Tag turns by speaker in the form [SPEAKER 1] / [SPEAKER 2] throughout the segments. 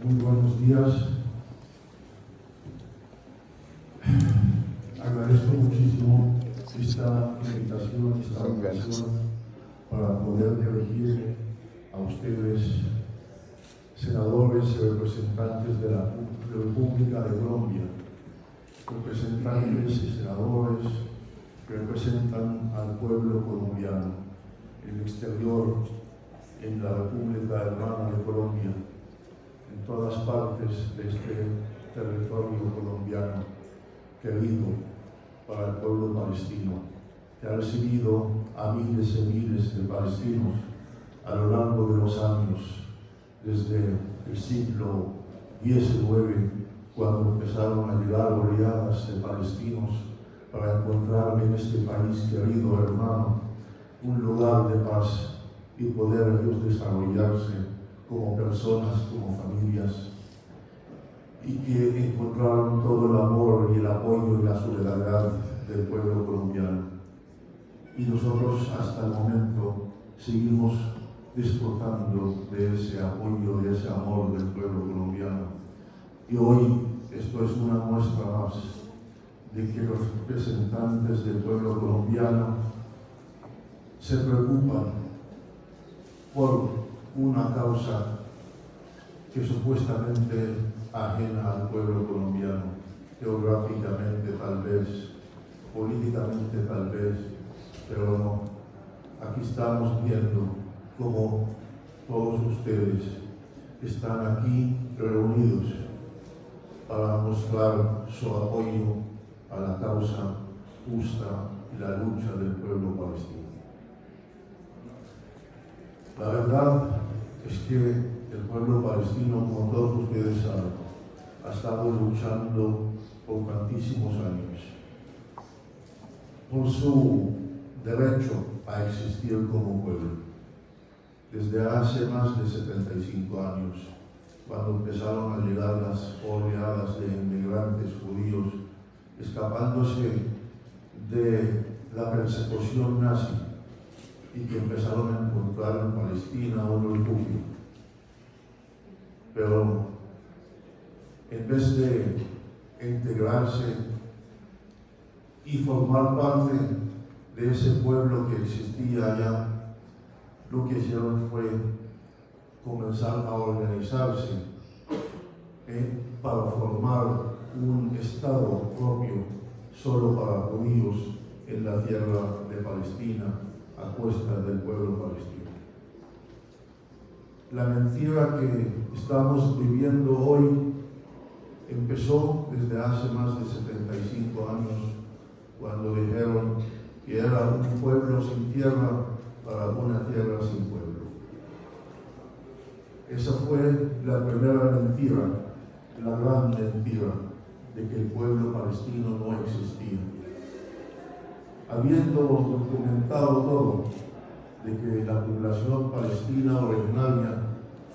[SPEAKER 1] Muy buenos días. Agradezco muchísimo esta invitación, esta ocasión para poder dirigirme a ustedes, senadores y representantes de la República de Colombia, representantes y senadores que representan al pueblo colombiano en el exterior, en la República Hermana de Colombia, en todas partes de este territorio colombiano querido para el pueblo palestino, que ha recibido a miles y miles de palestinos a lo largo de los años, desde el siglo XIX, cuando empezaron a llegar oleadas de palestinos para encontrar en este país querido, hermano, un lugar de paz y poder ellos desarrollarse como personas, como familias, y que encontraron todo el amor y el apoyo y la solidaridad del pueblo colombiano. Y nosotros hasta el momento seguimos disfrutando de ese apoyo, de ese amor del pueblo colombiano. Y hoy esto es una muestra más de que los representantes del pueblo colombiano se preocupan por una causa que supuestamente ajena al pueblo colombiano, geográficamente tal vez, políticamente tal vez, pero no. Aquí estamos viendo cómo todos ustedes están aquí reunidos para mostrar su apoyo a la causa justa y la lucha del pueblo palestino. La verdad es que el pueblo palestino, como todos ustedes saben, ha estado luchando por tantísimos años por su derecho a existir como pueblo. Desde hace más de 75 años, cuando empezaron a llegar las oleadas de inmigrantes judíos, escapándose de la persecución nazi, y que empezaron a encontrar en Palestina un refugio. Pero en vez de integrarse y formar parte de ese pueblo que existía allá, lo que hicieron fue comenzar a organizarse para formar un estado propio solo para judíos en la tierra de Palestina, a cuesta del pueblo palestino. La mentira que estamos viviendo hoy empezó desde hace más de 75 años, cuando dijeron que era un pueblo sin tierra para una tierra sin pueblo. Esa fue la primera mentira, la gran mentira de que el pueblo palestino no existía. Habiendo documentado todo, de que la población palestina originaria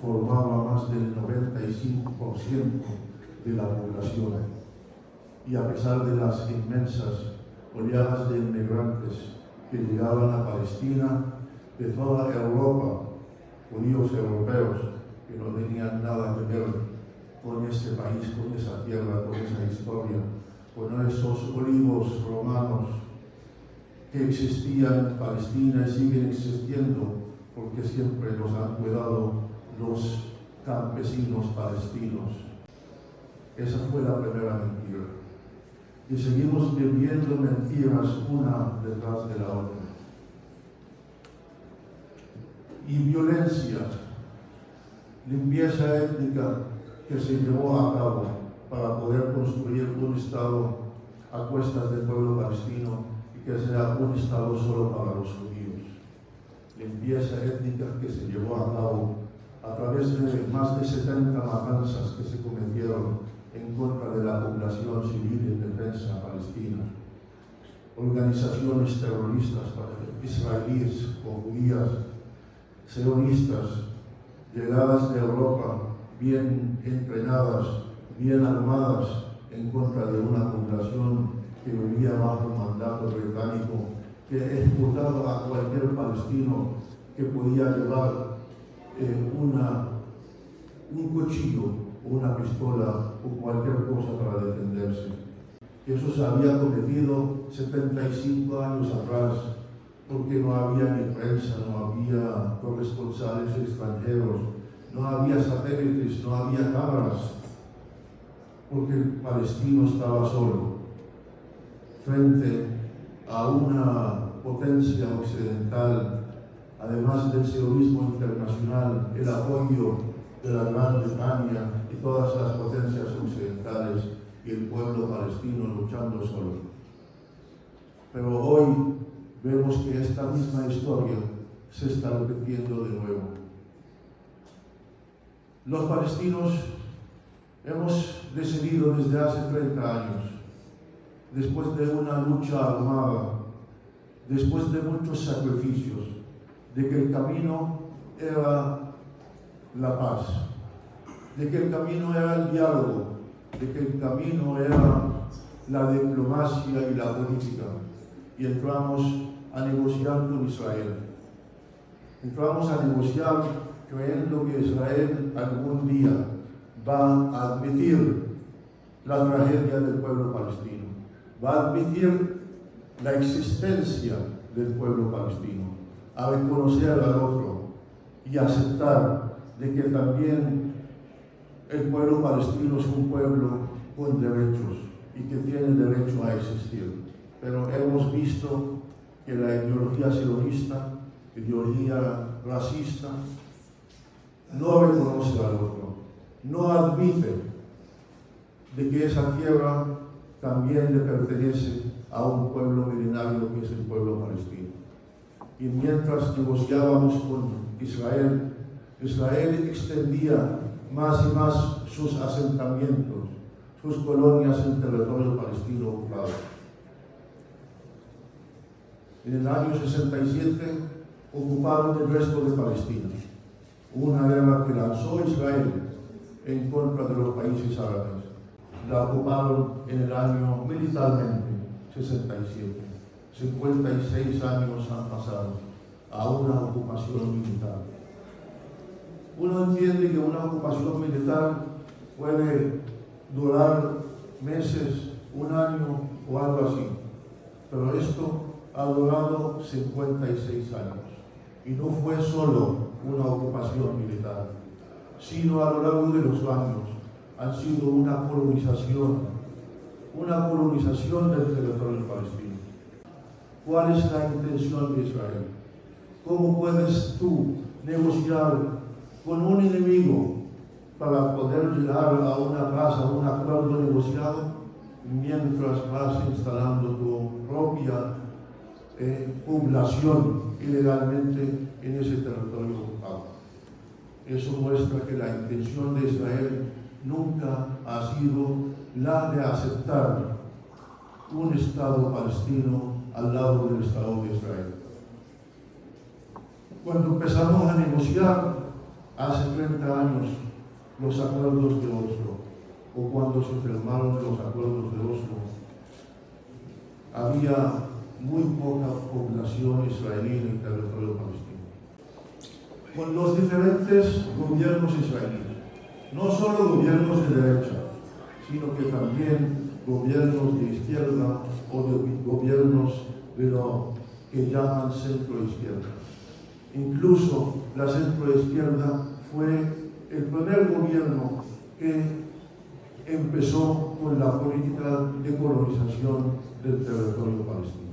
[SPEAKER 1] formaba más del 95% de la población, y a pesar de las inmensas oleadas de inmigrantes que llegaban a Palestina de toda Europa, judíos europeos que no tenían nada que ver con este país, con esa tierra, con esa historia, con esos olivos romanos que existían en Palestina y siguen existiendo, porque siempre los han cuidado los campesinos palestinos. Esa fue la primera mentira. Y seguimos viviendo mentiras una detrás de la otra. Y violencia, limpieza étnica que se llevó a cabo para poder construir un Estado a cuestas del pueblo palestino, que sea un Estado solo para los judíos. Limpieza étnica que se llevó a cabo a través de más de 70 matanzas que se cometieron en contra de la población civil en defensa palestina. Organizaciones terroristas israelíes o judías, sionistas, llegadas de Europa, bien entrenadas, bien armadas, en contra de una población que vivía bajo el mandato británico, que ejecutaba a cualquier palestino que podía llevar un cuchillo una pistola o cualquier cosa para defenderse. Eso se había cometido 75 años atrás, porque no había ni prensa, no había corresponsales extranjeros, no había satélites, no había cámaras, porque el palestino estaba solo frente a una potencia occidental, además del sionismo internacional, el apoyo de la Gran Bretaña y todas las potencias occidentales, y el pueblo palestino luchando solo. Pero hoy vemos que esta misma historia se está repitiendo de nuevo. Los palestinos hemos decidido desde hace 30 años, después de una lucha armada, después de muchos sacrificios, de que el camino era la paz, de que el camino era el diálogo, de que el camino era la diplomacia y la política, y entramos a negociar con Israel. Entramos a negociar creyendo que Israel algún día va a admitir la tragedia del pueblo palestino, va a admitir la existencia del pueblo palestino, a reconocer al otro y aceptar de que también el pueblo palestino es un pueblo con derechos y que tiene derecho a existir. Pero hemos visto que la ideología sionista, ideología racista, no reconoce al otro, no admite de que esa tierra también le pertenece a un pueblo milenario que es el pueblo palestino. Y mientras negociábamos con Israel, Israel extendía más y más sus asentamientos, sus colonias en territorio palestino ocupado. En el año 67 ocuparon el resto de Palestina, una guerra que lanzó Israel en contra de los países árabes. La ocuparon en el año militarmente, 67. 56 años han pasado a una ocupación militar. Uno entiende que una ocupación militar puede durar meses, un año o algo así, pero esto ha durado 56 años y no fue solo una ocupación militar, sino a lo largo de los años han sido una colonización del territorio palestino. ¿Cuál es la intención de Israel? ¿Cómo puedes tú negociar con un enemigo para poder llegar a una paz, a un acuerdo negociado, mientras vas instalando tu propia población ilegalmente en ese territorio ocupado? Eso muestra que la intención de Israel nunca ha sido la de aceptar un Estado palestino al lado del Estado de Israel. Cuando empezamos a negociar hace 30 años los acuerdos de Oslo, o cuando se firmaron los acuerdos de Oslo, había muy poca población israelí en el territorio palestino. Con los diferentes gobiernos israelíes, no solo gobiernos de derecha, sino que también gobiernos de izquierda o de gobiernos de lo que llaman centro-izquierda. Incluso la centro-izquierda fue el primer gobierno que empezó con la política de colonización del territorio palestino.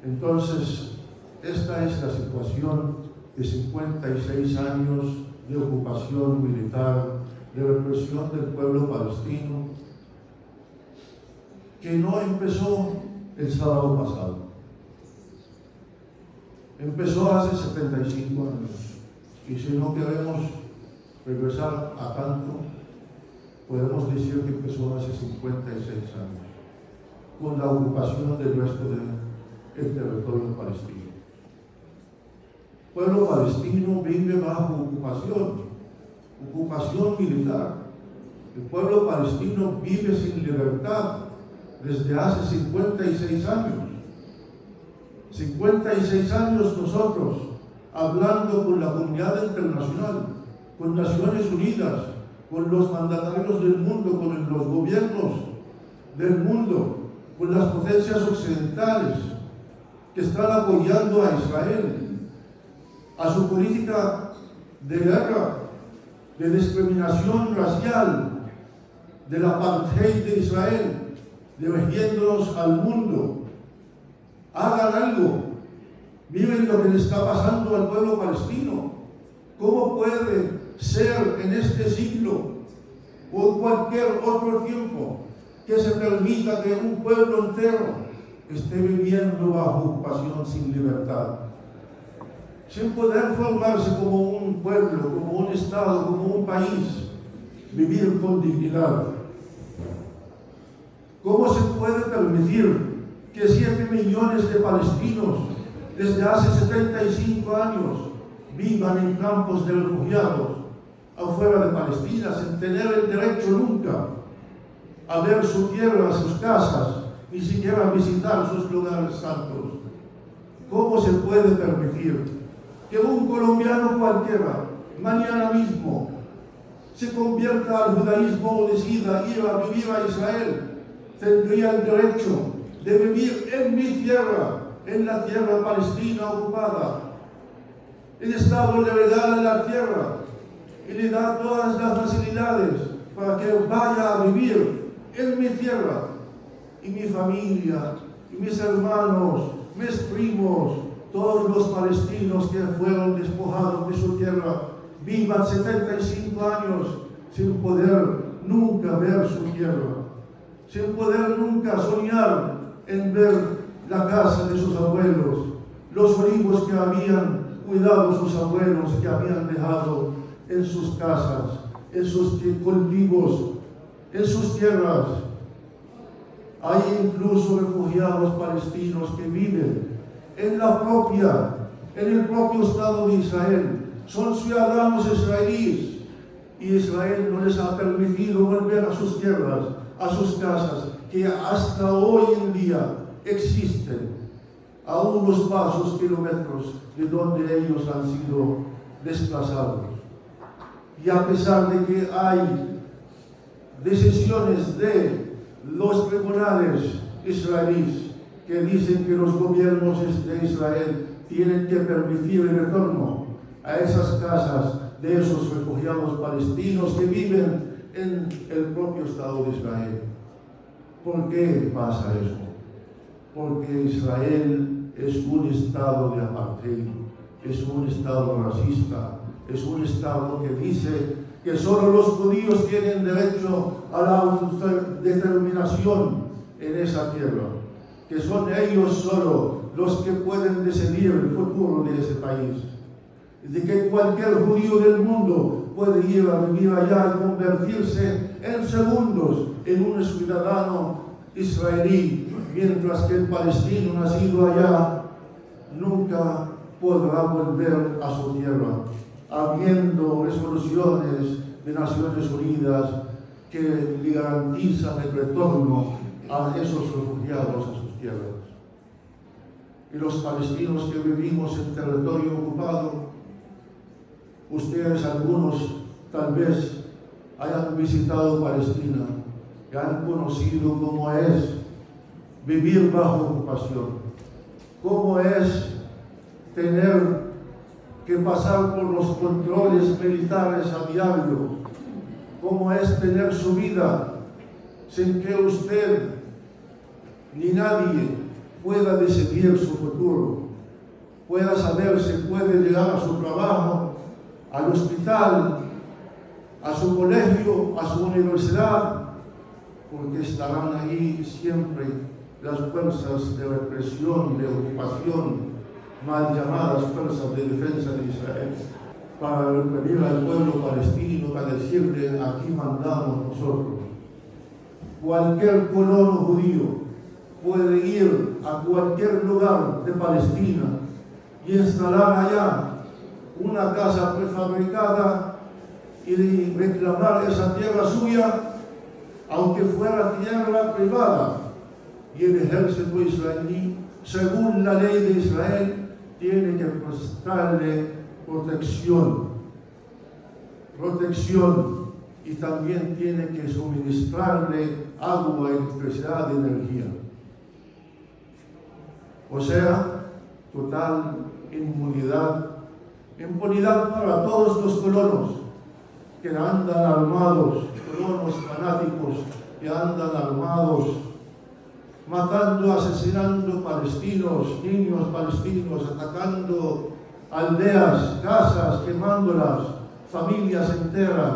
[SPEAKER 1] Entonces, esta es la situación de 56 años de ocupación militar, de represión del pueblo palestino, que no empezó el sábado pasado. Empezó hace 75 años. Y si no queremos regresar a tanto, podemos decir que empezó hace 56 años, con la ocupación del resto del territorio palestino. El pueblo palestino vive bajo ocupación militar. El pueblo palestino vive sin libertad desde hace 56 años. 56 años nosotros hablando con la comunidad internacional, con Naciones Unidas, con los mandatarios del mundo, con los gobiernos del mundo, con las potencias occidentales que están apoyando a Israel, a su política de guerra, de discriminación racial, del apartheid de Israel, dirigiéndonos al mundo. Hagan algo. Miren lo que le está pasando al pueblo palestino. ¿Cómo puede ser en este siglo o en cualquier otro tiempo que se permita que un pueblo entero esté viviendo bajo ocupación sin libertad, sin poder formarse como un pueblo, como un estado, como un país, vivir con dignidad? ¿Cómo se puede permitir que 7 millones de palestinos desde hace 75 años vivan en campos de refugiados afuera de Palestina sin tener el derecho nunca a ver su tierra, sus casas, ni siquiera visitar sus lugares santos? ¿Cómo se puede permitir que un colombiano cualquiera mañana mismo se convierta al judaísmo o decida ir a vivir a Israel? Tendría el derecho de vivir en mi tierra, en la tierra palestina ocupada. El Estado le regala la tierra y le da todas las facilidades para que vaya a vivir en mi tierra. Y mi familia, y mis hermanos, mis primos, todos los palestinos que fueron despojados de su tierra, vivan 75 años sin poder nunca ver su tierra, sin poder nunca soñar en ver la casa de sus abuelos, los olivos que habían cuidado sus abuelos, que habían dejado en sus casas, en sus cultivos, en sus tierras. Hay incluso refugiados palestinos que viven en el propio Estado de Israel. Son ciudadanos israelíes y Israel no les ha permitido volver a sus tierras, a sus casas, que hasta hoy en día existen a unos pasos kilómetros de donde ellos han sido desplazados. Y a pesar de que hay decisiones de los tribunales israelíes que dicen que los gobiernos de Israel tienen que permitir el retorno a esas casas de esos refugiados palestinos que viven en el propio Estado de Israel. ¿Por qué pasa eso? Porque Israel es un estado de apartheid, es un estado racista, es un estado que dice que solo los judíos tienen derecho a la autodeterminación en esa tierra, que son ellos solo los que pueden decidir el futuro de ese país, de que cualquier judío del mundo puede ir a vivir allá y convertirse en segundos en un ciudadano israelí, mientras que el palestino nacido allá nunca podrá volver a su tierra, habiendo resoluciones de Naciones Unidas que le garantizan el retorno a esos refugiados a sus tierras. Y los palestinos que vivimos en territorio ocupado, ustedes algunos tal vez hayan visitado Palestina y han conocido cómo es vivir bajo ocupación, cómo es tener que pasar por los controles militares a diario, cómo es tener su vida sin que usted ni nadie pueda decidir su futuro, pueda saber si puede llegar a su trabajo, al hospital, a su colegio, a su universidad, porque estarán ahí siempre las fuerzas de represión y de ocupación, mal llamadas fuerzas de defensa de Israel, para venir al pueblo palestino a decirle: aquí mandamos nosotros. Cualquier colono judío puede ir a cualquier lugar de Palestina y instalar allá una casa prefabricada y reclamar esa tierra suya, aunque fuera tierra privada. Y el ejército israelí, según la ley de Israel, tiene que prestarle protección. protección y también tiene que suministrarle agua, electricidad y energía. O sea, total impunidad para todos los colonos que andan armados, colonos fanáticos que andan armados, matando, asesinando palestinos, niños palestinos, atacando aldeas, casas, quemándolas, familias enteras,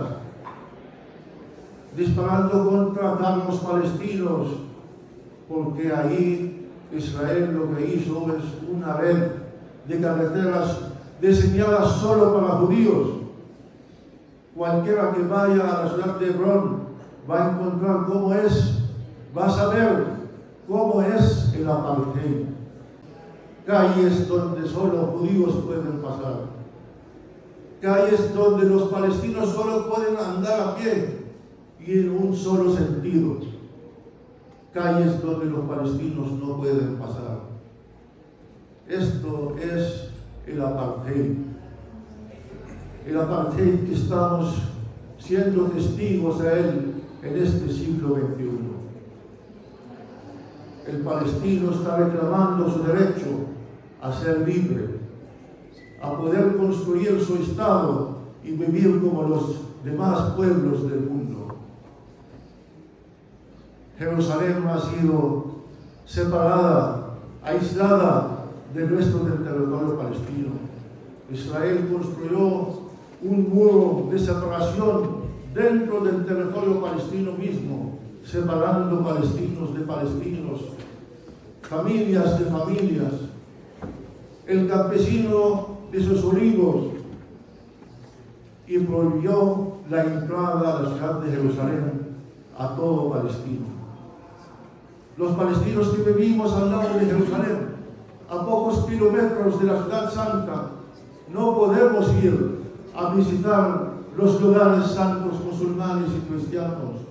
[SPEAKER 1] disparando contra carros palestinos, porque ahí Israel lo que hizo es una red de carreteras diseñadas solo para judíos. Cualquiera que vaya a la ciudad de Hebrón va a encontrar cómo es, va a saber cómo es el apartheid. Calles donde solo judíos pueden pasar. Calles donde los palestinos solo pueden andar a pie y en un solo sentido. Calles donde los palestinos no pueden pasar. Esto es el apartheid. El apartheid que estamos siendo testigos a él en este siglo XXI. El palestino está reclamando su derecho a ser libre, a poder construir su Estado y vivir como los demás pueblos del mundo. Jerusalén ha sido separada, aislada del resto del territorio palestino. Israel construyó un muro de separación dentro del territorio palestino mismo, separando palestinos de palestinos, familias de familias, el campesino de sus olivos, y prohibió la entrada a la ciudad de Jerusalén a todo palestino. Los palestinos que vivimos al lado de Jerusalén, a pocos kilómetros de la ciudad santa, no podemos ir a visitar los lugares santos musulmanes y cristianos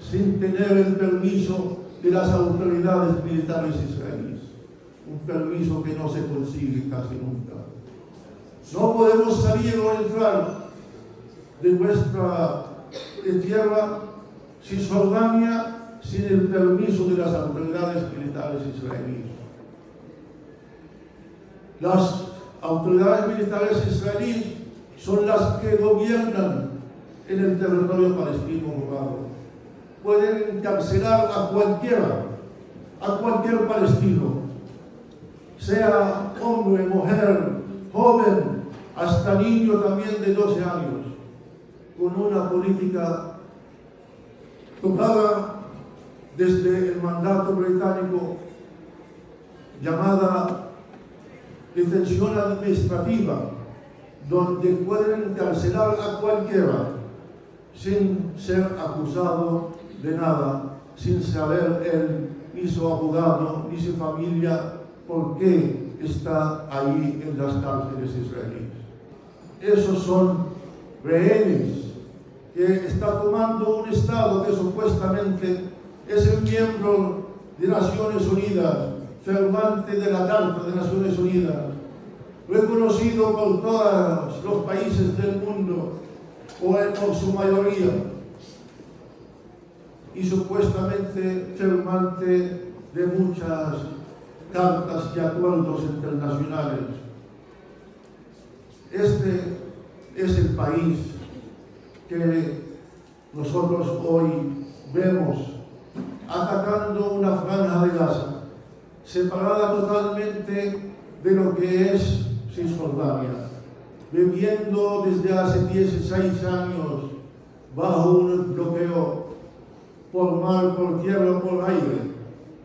[SPEAKER 1] sin tener el permiso de las autoridades militares israelíes, un permiso que no se consigue casi nunca. No podemos salir o entrar de nuestra tierra, Cisjordania, sin el permiso de las autoridades militares israelíes. Las autoridades militares israelíes son las que gobiernan en el territorio palestino ocupado. Pueden encarcelar a cualquier palestino, sea hombre, mujer, joven, hasta niño también de 12 años, con una política tomada desde el mandato británico llamada detención administrativa, donde pueden encarcelar a cualquiera sin ser acusado de nada, sin saber él, ni su abogado, ni su familia, por qué está ahí en las cárceles israelíes. Esos son rehenes que está tomando un Estado que supuestamente es el miembro de Naciones Unidas, firmante de la Carta de Naciones Unidas, reconocido por todos los países del mundo, o por su mayoría, y supuestamente firmante de muchas cartas y acuerdos internacionales. Este es el país que nosotros hoy vemos atacando una franja de Gaza, separada totalmente de lo que es Cisjordania, viviendo desde hace 16 años bajo un bloqueo por mar, por tierra, por aire,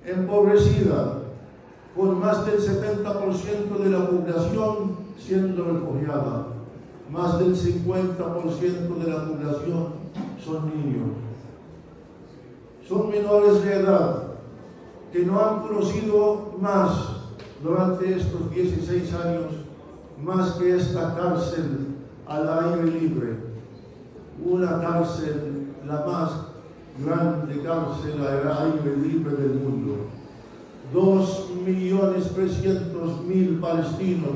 [SPEAKER 1] empobrecida, con más del 70% de la población siendo refugiada, más del 50% de la población son niños. Son menores de edad que no han conocido más durante estos 16 años más que esta cárcel al aire libre, una cárcel, la más grande cárcel al aire libre del mundo. 2.300.000 palestinos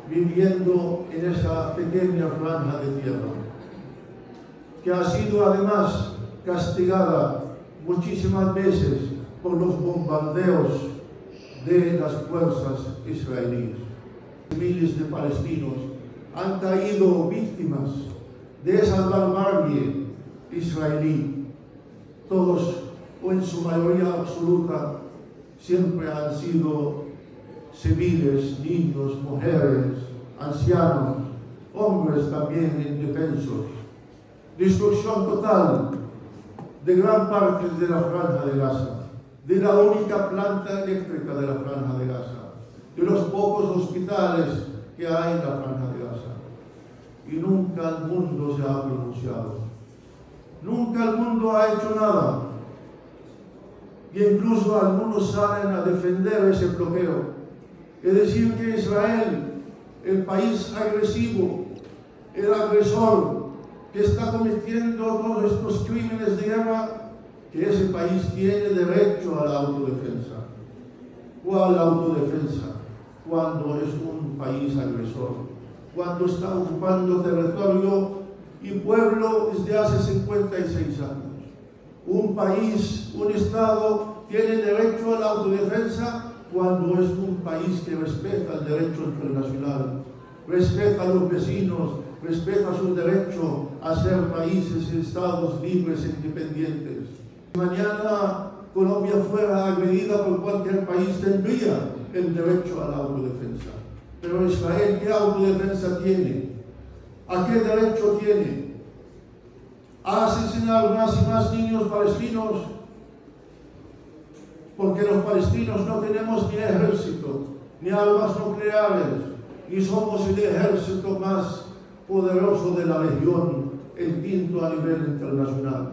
[SPEAKER 1] viviendo en esa pequeña franja de tierra. que ha sido además castigada muchísimas veces por los bombardeos de las fuerzas israelíes. Miles de palestinos han caído víctimas de esa barbarie israelí. Todos, o en su mayoría absoluta, siempre han sido civiles, niños, mujeres, ancianos, hombres también indefensos. Destrucción total de gran parte de la Franja de Gaza, de la única planta eléctrica de la Franja de Gaza, de los pocos hospitales que hay en la Franja de Gaza. Y nunca el mundo se ha pronunciado. Nunca el mundo ha hecho nada. Y incluso algunos salen a defender ese bloqueo. Es decir, que Israel, el país agresivo, el agresor que está cometiendo todos estos crímenes de guerra, que ese país tiene derecho a la autodefensa. ¿Cuál autodefensa? Cuando es un país agresor, cuando está ocupando territorio y pueblo desde hace 56 años. Un país, un Estado, tiene derecho a la autodefensa cuando es un país que respeta el derecho internacional, respeta a los vecinos, respeta su derecho a ser países y estados libres e independientes. Si mañana Colombia fuera agredida por cualquier país, tendría el derecho a la autodefensa. Pero Israel, ¿qué autodefensa tiene? ¿A qué derecho tiene? ¿A asesinar más y más niños palestinos? Porque los palestinos no tenemos ni ejército, ni armas nucleares, ni somos el ejército más poderoso de la región, el quinto a nivel internacional.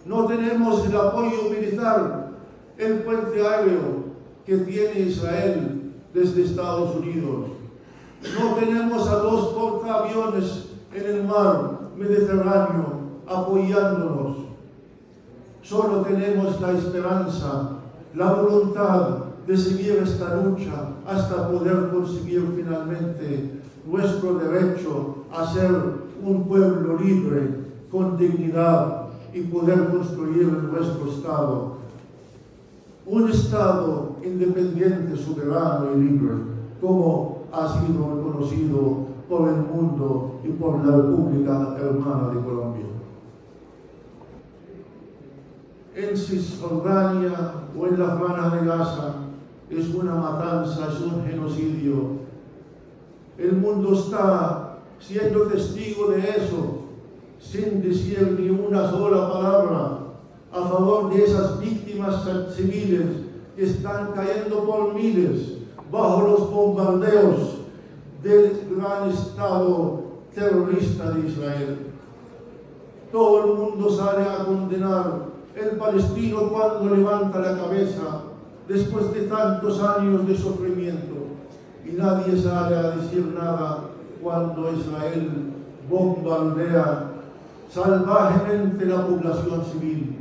[SPEAKER 1] No tenemos el apoyo militar, el puente aéreo que tiene Israel desde Estados Unidos. No tenemos a 2 portaaviones en el mar Mediterráneo apoyándonos. Solo tenemos la esperanza, la voluntad de seguir esta lucha hasta poder conseguir finalmente nuestro derecho a ser un pueblo libre, con dignidad, y poder construir nuestro Estado. Un Estado independiente, soberano y libre, como ha sido reconocido por el mundo y por la República Hermana de Colombia. En Cisjordania o en la Franja de Gaza es una matanza, es un genocidio. El mundo está siendo testigo de eso, sin decir ni una sola palabra a favor de esas víctimas civiles que están cayendo por miles bajo los bombardeos del gran Estado terrorista de Israel. Todo el mundo sale a condenar el palestino cuando levanta la cabeza después de tantos años de sufrimiento, y nadie sale a decir nada cuando Israel bombardea salvajemente la población civil,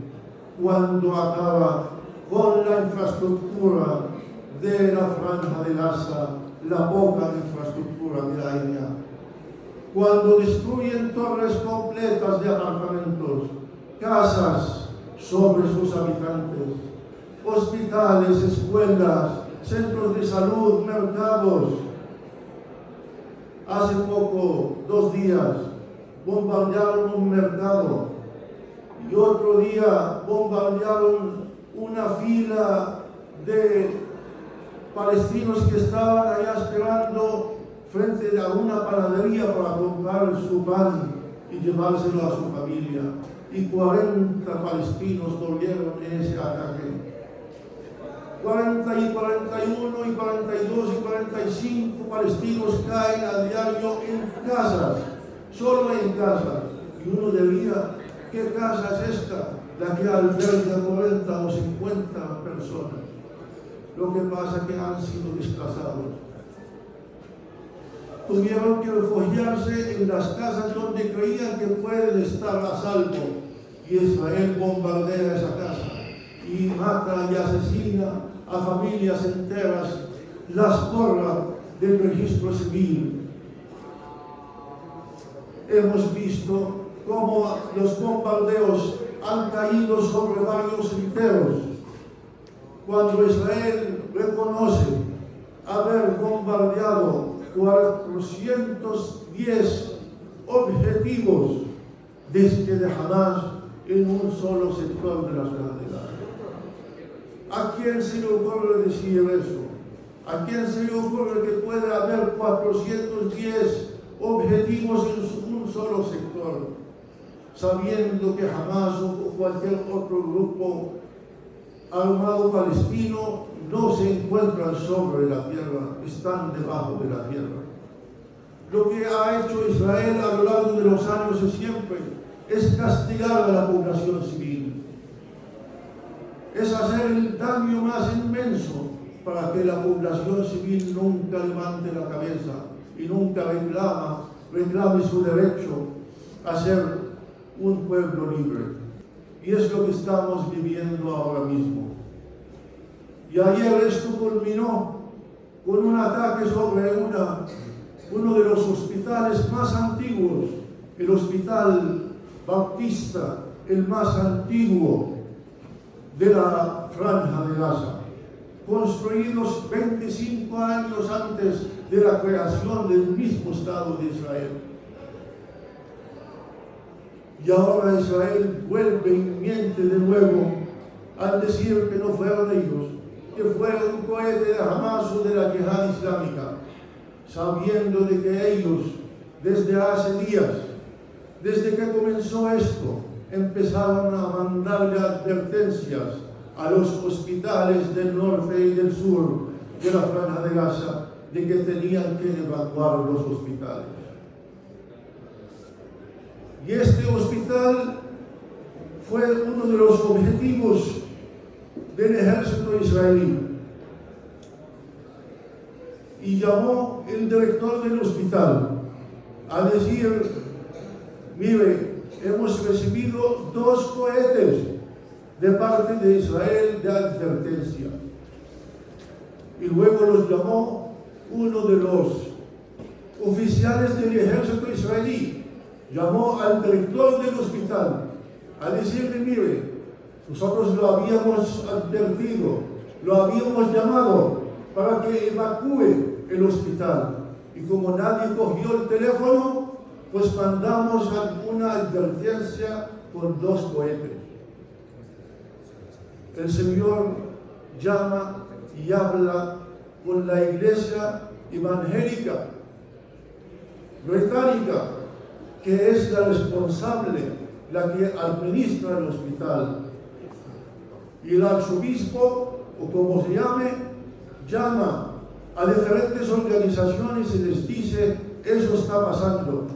[SPEAKER 1] cuando acaba con la infraestructura de la Franja de Gaza, la poca infraestructura que hay ya, cuando destruyen torres completas de apartamentos, casas sobre sus habitantes, hospitales, escuelas, centros de salud, mercados. Hace poco, 2 días, bombardearon un mercado y otro día bombardearon una fila de palestinos que estaban allá esperando frente a una panadería para comprar su pan y llevárselo a su familia. Y 40 palestinos murieron en ese ataque. 40 y 41 y 42 y 45 palestinos caen a diario en casas, solo en casas. Y uno diría, ¿qué casa es esta? La que alberga 40 o 50 personas. Lo que pasa es que han sido desplazados. Tuvieron que refugiarse en las casas donde creían que pueden estar a salvo. Y Israel bombardea esa casa y mata y asesina a familias enteras, las borra del registro civil. Hemos visto como los bombardeos han caído sobre varios enteros. Cuando Israel reconoce haber bombardeado 410 objetivos de Hamas en un solo sector de la ciudad de Gaza. ¿A quién se le ocurre decir eso? ¿A quién se le ocurre que puede haber 410 objetivos en un solo sector? Sabiendo que Hamas o cualquier otro grupo armado palestino no se encuentran sobre la tierra, están debajo de la tierra. Lo que ha hecho Israel a lo largo de los años es castigar a la población civil. Es hacer el daño más inmenso para que la población civil nunca levante la cabeza y nunca reclame su derecho a ser un pueblo libre. Y es lo que estamos viviendo ahora mismo. Y ayer esto culminó con un ataque sobre uno de los hospitales más antiguos, el Hospital Bautista, el más antiguo de la Franja de Gaza, construidos 25 años antes de la creación del mismo Estado de Israel. Y ahora Israel vuelve y miente de nuevo al decir que no fueron ellos, que fue un cohete de Hamas o de la Yihad Islámica, sabiendo de que ellos, desde hace días, desde que comenzó esto, empezaron a mandarle advertencias a los hospitales del norte y del sur de la Franja de Gaza de que tenían que evacuar los hospitales. Y este hospital fue uno de los objetivos del ejército israelí. Y llamó el director del hospital a decir: mire, hemos recibido 2 cohetes de parte de Israel de advertencia. Y luego los llamó uno de los oficiales del ejército israelí, llamó al director del hospital a decirle: mire, nosotros lo habíamos advertido, lo habíamos llamado para que evacúe el hospital. Y como nadie cogió el teléfono, pues mandamos una advertencia con 2 cohetes. El Señor llama y habla con la iglesia evangélica británica, que es la responsable, la que administra el hospital. Y el arzobispo, o como se llame, llama a diferentes organizaciones y les dice: eso está pasando.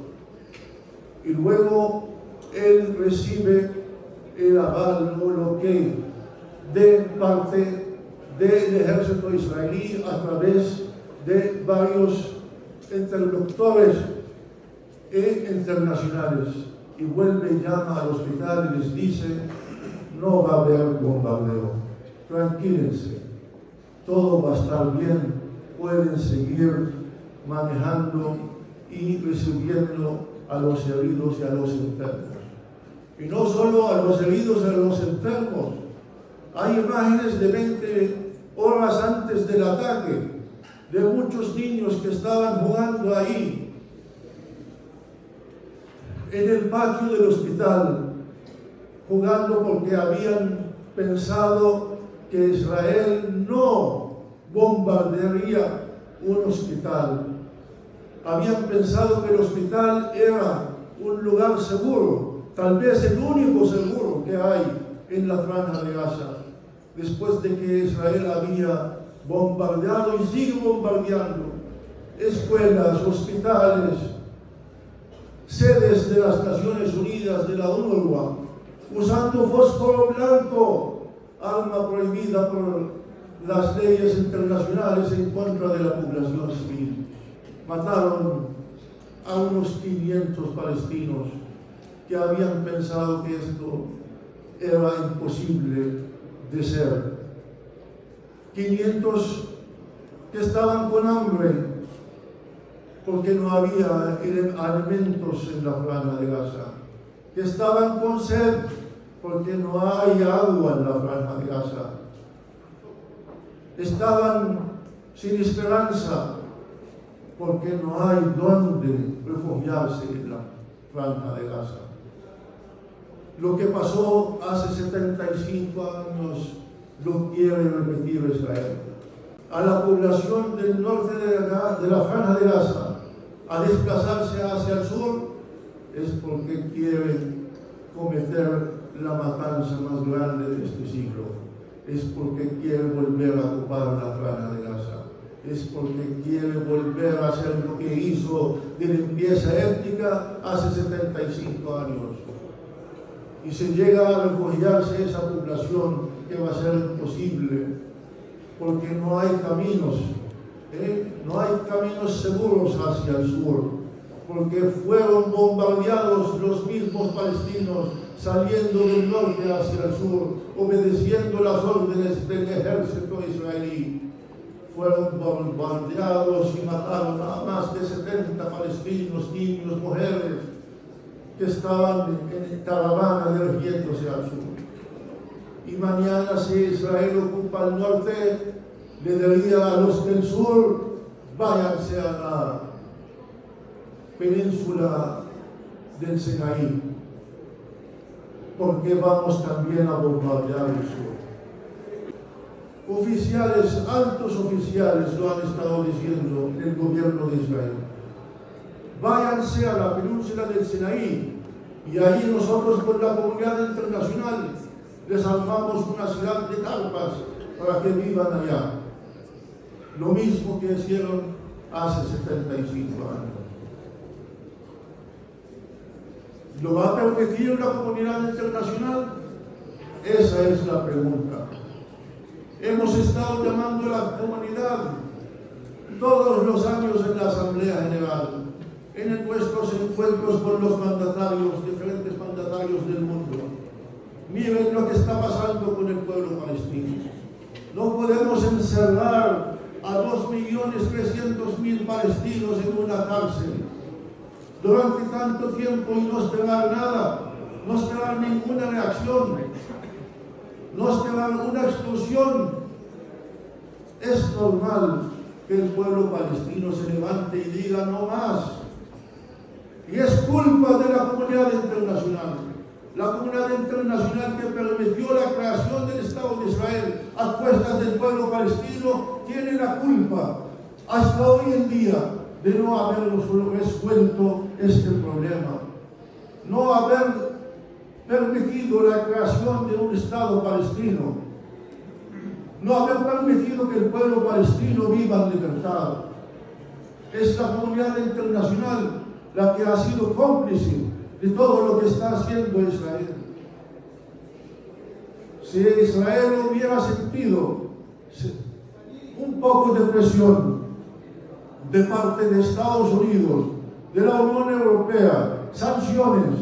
[SPEAKER 1] Y luego él recibe el aval o lo que de parte del ejército israelí a través de varios interlocutores internacionales. Y vuelve y llama al hospital y les dice: no va a haber bombardeo, tranquílense, todo va a estar bien, pueden seguir manejando y recibiendo a los heridos y a los enfermos. Y no solo a los heridos y a los enfermos, hay imágenes de 20 horas antes del ataque de muchos niños que estaban jugando ahí en el patio del hospital, jugando porque habían pensado que Israel no bombardearía un hospital. Habían pensado que el hospital era un lugar seguro, tal vez el único seguro que hay en la Franja de Gaza, después de que Israel había bombardeado y sigue bombardeando escuelas, hospitales, sedes de las Naciones Unidas, de la UNRWA, usando fósforo blanco, arma prohibida por las leyes internacionales en contra de la población civil. Mataron a unos 500 palestinos que habían pensado que esto era imposible de ser. 500 que estaban con hambre porque no había alimentos en la Franja de Gaza. que estaban con sed porque no hay agua en la Franja de Gaza. Estaban sin esperanza porque no hay dónde refugiarse en la Franja de Gaza. Lo que pasó hace 75 años lo quiere repetir Israel. A la población del norte de la Franja de Gaza a desplazarse hacia el sur es porque quieren cometer la matanza más grande de este siglo. Es porque quiere volver a ocupar la Franja de Gaza. Es porque quiere volver a hacer lo que hizo de limpieza étnica hace 75 años. Y si llega a refugiarse esa población, que va a ser imposible, porque no hay caminos, no hay caminos seguros hacia el sur, porque fueron bombardeados los mismos palestinos saliendo del norte hacia el sur, obedeciendo las órdenes del ejército israelí. Fueron bombardeados y mataron a más de 70 palestinos, niños, mujeres, que estaban en caravana dirigiéndose al sur. Y mañana, si Israel ocupa el norte, le diría a los del sur: váyanse a la península del Sinaí, porque vamos también a bombardear el sur. Oficiales, altos oficiales lo han estado diciendo en el gobierno de Israel. Váyanse a la península del Sinaí, y ahí nosotros con la comunidad internacional les armamos una ciudad de carpas para que vivan allá. Lo mismo que hicieron hace 75 años. ¿Lo va a permitir la comunidad internacional? Esa es la pregunta. Hemos estado llamando a la comunidad todos los años en la Asamblea General, en nuestros encuentros con los mandatarios, diferentes mandatarios del mundo. Miren lo que está pasando con el pueblo palestino. No podemos encerrar a 2.300.000 palestinos en una cárcel durante tanto tiempo y no esperar nada, no esperar ninguna reacción, no esperar una expulsión. Es normal que el pueblo palestino se levante y diga no más. Y es culpa de la comunidad internacional. La comunidad internacional que permitió la creación del Estado de Israel a cuestas del pueblo palestino tiene la culpa hasta hoy en día de no haber resuelto este problema, no haber permitido la creación de un Estado palestino, no haber permitido que el pueblo palestino viva en libertad. Es la comunidad internacional la que ha sido cómplice de todo lo que está haciendo Israel. Si Israel hubiera sentido un poco de presión de parte de Estados Unidos, de la Unión Europea, sanciones,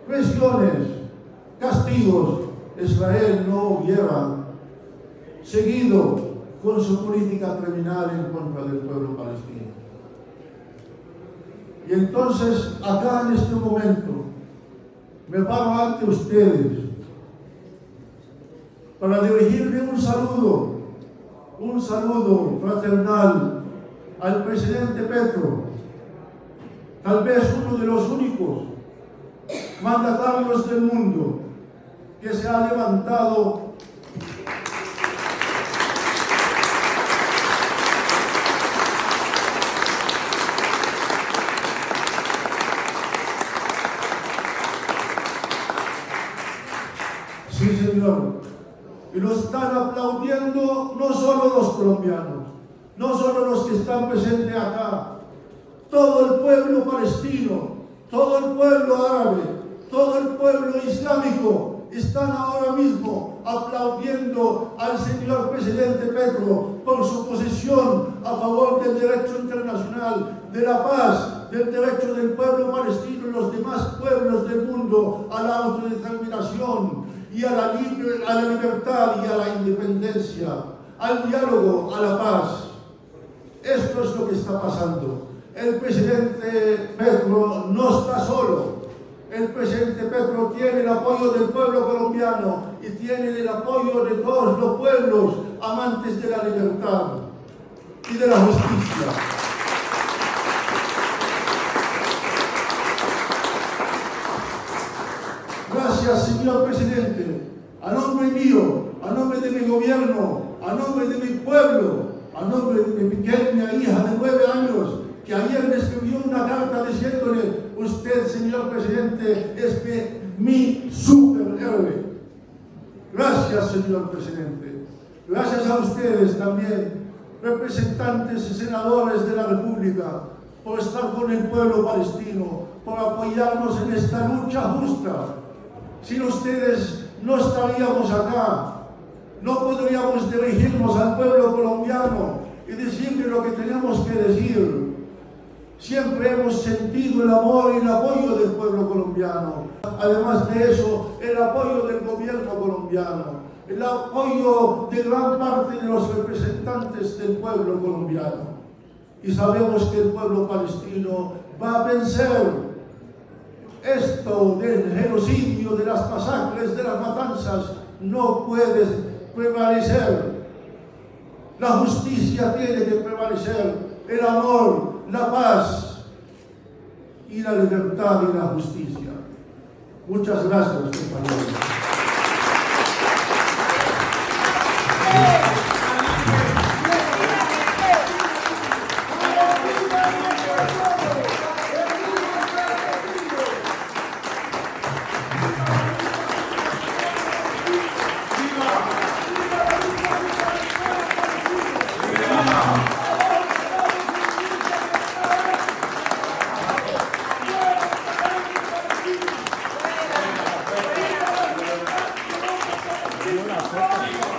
[SPEAKER 1] presiones, castigos, Israel no hubiera seguido con su política criminal en contra del pueblo palestino. Y entonces, acá en este momento, me paro ante ustedes para dirigirle un saludo fraternal al presidente Petro, tal vez uno de los únicos mandatarios del mundo que se ha levantado y lo están aplaudiendo no solo los colombianos, no solo los que están presentes acá, todo el pueblo palestino, todo el pueblo árabe, todo el pueblo islámico están ahora mismo aplaudiendo al señor presidente Petro por su posición a favor del derecho internacional, de la paz, del derecho del pueblo palestino y los demás pueblos del mundo a la autodeterminación y a la libertad y a la independencia, al diálogo, a la paz. Esto es lo que está pasando. El presidente Petro no está solo. el presidente Petro tiene el apoyo del pueblo colombiano y tiene el apoyo de todos los pueblos amantes de la libertad y de la justicia. Gracias, señor presidente, a nombre mío, a nombre de mi gobierno, a nombre de mi pueblo, a nombre de mi pequeña hija de 9 años, que ayer me escribió una carta diciéndole: usted, señor presidente, es mi superhéroe. Gracias, señor presidente. Gracias a ustedes también, representantes y senadores de la República, por estar con el pueblo palestino, por apoyarnos en esta lucha justa. Sin ustedes no estaríamos acá, no podríamos dirigirnos al pueblo colombiano y decirle lo que tenemos que decir. Siempre hemos sentido el amor y el apoyo del pueblo colombiano. Además de eso, el apoyo del gobierno colombiano, el apoyo de gran parte de los representantes del pueblo colombiano. Y sabemos que el pueblo palestino va a vencer esto del genocidio, de las masacres, de las matanzas. No puede prevalecer. La justicia tiene que prevalecer, el amor, la paz y la libertad y la justicia. Muchas gracias, compañeros.
[SPEAKER 2] Una foto.